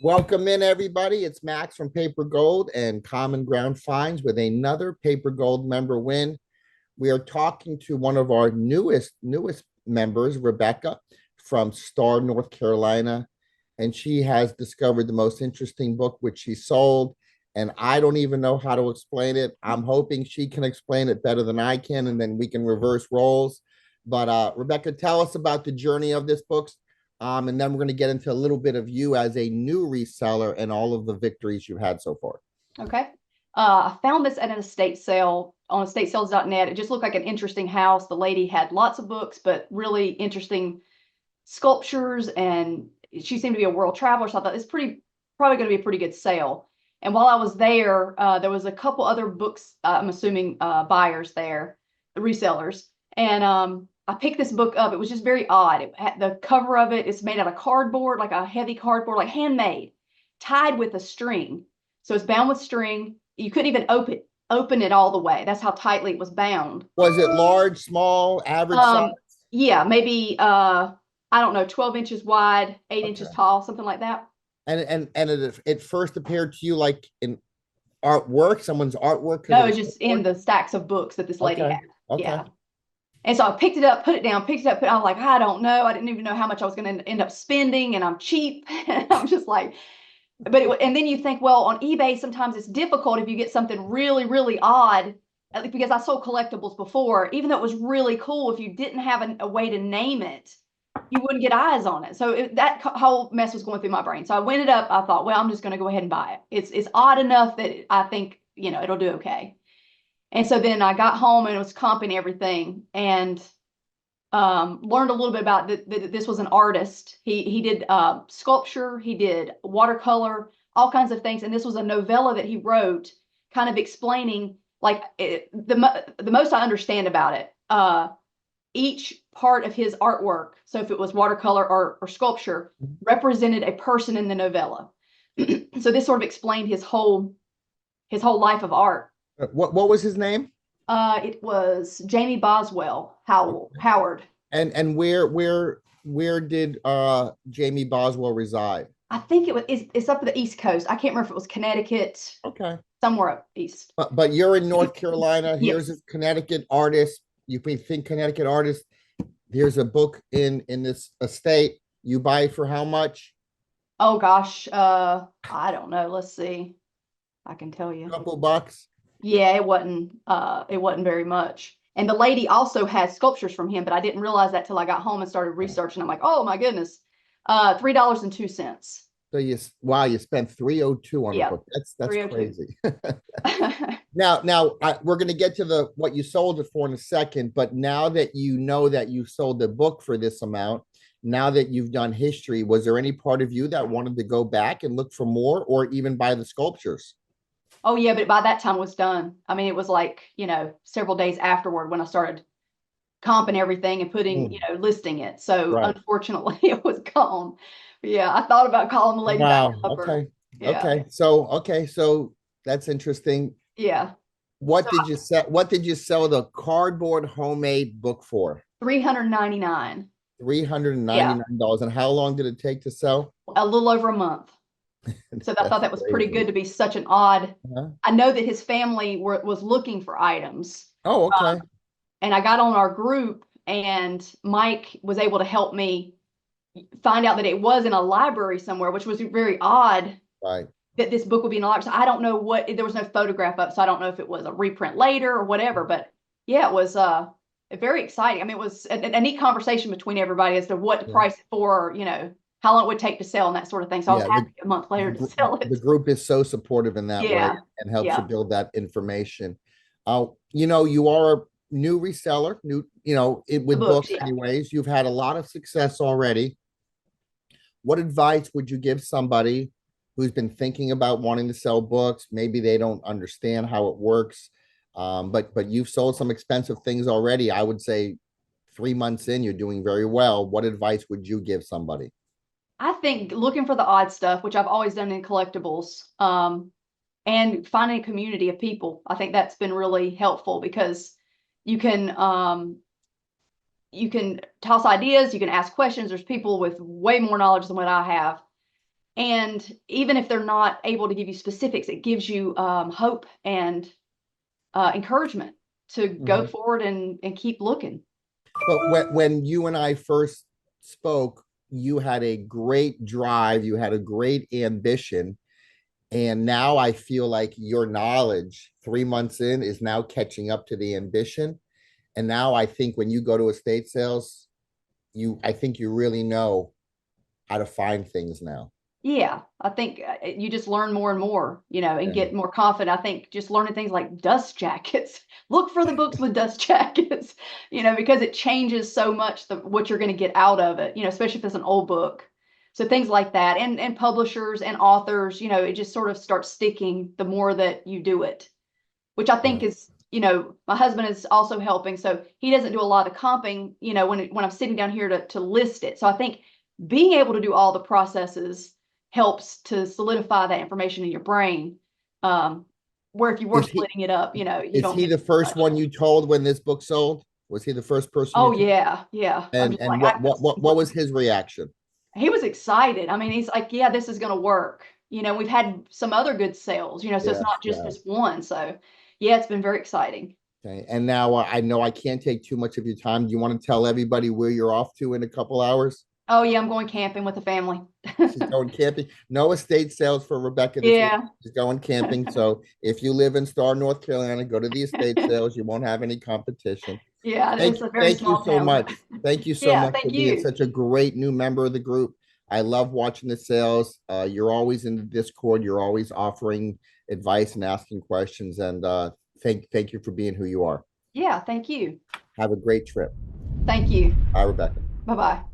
Welcome in, everybody. It's Max from PaperGold and Common Ground Finds with another PaperGold member win. We are talking to one of our newest members, Rebecca from Star, North Carolina, and she has discovered the most interesting book which she sold. And I don't even know how to explain it. I'm hoping she can explain it better than I can, and then we can reverse roles. But Rebecca, tell us about the journey of this book. And then we're going to get into a little bit of you as a new reseller and all of the victories you've had so far. Okay. I found this at an estate sale on estatesales.net. It just looked like an interesting house. The lady had lots of books, but really interesting sculptures, and she seemed to be a world traveler. So I thought it's probably going to be a pretty good sale. And while I was there, there was a couple other books, I'm assuming buyers there, the resellers. And I picked this book up. It was just very odd. The cover of it is made out of cardboard, like a heavy cardboard, like handmade, tied with a string. So it's bound with string. You couldn't even open it all the way. That's how tightly it was bound. Was it large, small, average size? Yeah, maybe I don't know, 12 inches wide, 8 inches tall, something like that. And it first appeared to you like in artwork, someone's artwork? No, it's just in the stacks of books that this lady had. Yeah. And so I picked it up, put it down, picked it up, I was like, I don't know. I didn't even know how much I was going to end up spending, and I'm cheap. And I'm just like, and then you think, well, on eBay, sometimes it's difficult if you get something really, really odd, because I sold collectibles before, even though it was really cool, if you didn't have a way to name it, you wouldn't get eyes on it. So that whole mess was going through my brain. So I went it up. I thought, well, I'm just going to go ahead and buy it. It's odd enough that I think, it'll do okay. And so then I got home and it was comping everything, and learned a little bit about that this was an artist. He did sculpture, he did watercolor, all kinds of things. And this was a novella that he wrote, kind of explaining, like, the most I understand about it, each part of his artwork, so if it was watercolor or sculpture, represented a person in the novella. So this sort of explained his whole life of art. What was his name? It was Jamie Boswell Howard. And where did Jamie Boswell reside? I think it's up the East Coast. I can't remember if it was Connecticut. Okay. Somewhere up east. But you're in North Carolina. Here's Yes. a Connecticut artist. You think Connecticut artist. Here's a book in this estate. You buy it for how much? Oh gosh, I don't know. Let's see. I can tell you. A couple bucks. Yeah, it wasn't very much. And the lady also had sculptures from him, but I didn't realize that till I got home and started researching. I'm like, oh my goodness, $3.02. So you spent $302 on a book. That's crazy. Now we're going to get to what you sold it for in a second, but now that you know that you sold the book for this amount, now that you've done history, was there any part of you that wanted to go back and look for more, or even buy the sculptures? Oh yeah, but by that time it was done. I mean, it was like, several days afterward when I started comping everything and putting, listing it. So unfortunately it was gone. But yeah, I thought about calling the lady back up. Okay. Yeah. Okay. So that's interesting. Yeah. What did you sell the cardboard homemade book for? $399. $399. And how long did it take to sell? A little over a month. So I thought that was pretty good to be such an odd. I know that his family was looking for items. Oh, okay. And I got on our group, and Mike was able to help me find out that it was in a library somewhere, which was very odd. Right. That this book would be in a library. So I don't know there was no photograph up, so I don't know if it was a reprint later or whatever. But yeah, it was very exciting. I mean, it was a neat conversation between everybody as to what to price it for, how long it would take to sell and that sort of thing. So I was happy a month later to sell it. The group is so supportive in that way and helps you build that information. You are a new reseller, with books anyways. You've had a lot of success already. What advice would you give somebody who's been thinking about wanting to sell books? Maybe they don't understand how it works, but you've sold some expensive things already. I would say 3 months in, you're doing very well. What advice would you give somebody? I think looking for the odd stuff, which I've always done in collectibles, and finding a community of people. I think that's been really helpful, because you can toss ideas, you can ask questions. There's people with way more knowledge than what I have. And even if they're not able to give you specifics, it gives you hope and encouragement to go forward and keep looking. But when you and I first spoke, you had a great drive, you had a great ambition. And now I feel like your knowledge 3 months in is now catching up to the ambition. And now I think when you go to estate sales, I think you really know how to find things now. Yeah, I think you just learn more and more, and Yeah. get more confident. I think just learning things like dust jackets, look for the books with dust jackets, because it changes so much what you're going to get out of it, especially if it's an old book. So things like that, and publishers and authors, it just sort of starts sticking the more that you do it, which I think Yeah. is, my husband is also helping. So he doesn't do a lot of comping, when I'm sitting down here to list it. So I think being able to do all the processes helps to solidify that information in your brain. Where if you were Is he splitting it up, you is don't he get the as first much. one you told when this book sold? Was he the first person you Oh told? yeah, yeah. I'm just And like, what was his reaction? he was excited. I mean, he's like, yeah, this is going to work. We've had some other good sales, so it's Yes, not just yeah. this one. So yeah, it's been very exciting. Okay. And now I know I can't take too much of your time. Do you want to tell everybody where you're off to in a couple hours? Oh yeah, I'm going camping with the family. She's going camping. No estate sales for Rebecca this week. Yeah, She's going camping. So if you live in Star, North Carolina, go to the estate sales. You won't have any competition. yeah, it's a very Thank you small so town. much. Thank you so Yeah, much for thank being you. such a great new member of the group. I love watching the sales. You're always in the Discord. You're always offering advice and asking questions. And thank you for being who you are. Yeah, thank you. Have a great trip. Thank you. Bye, Rebecca. Bye bye.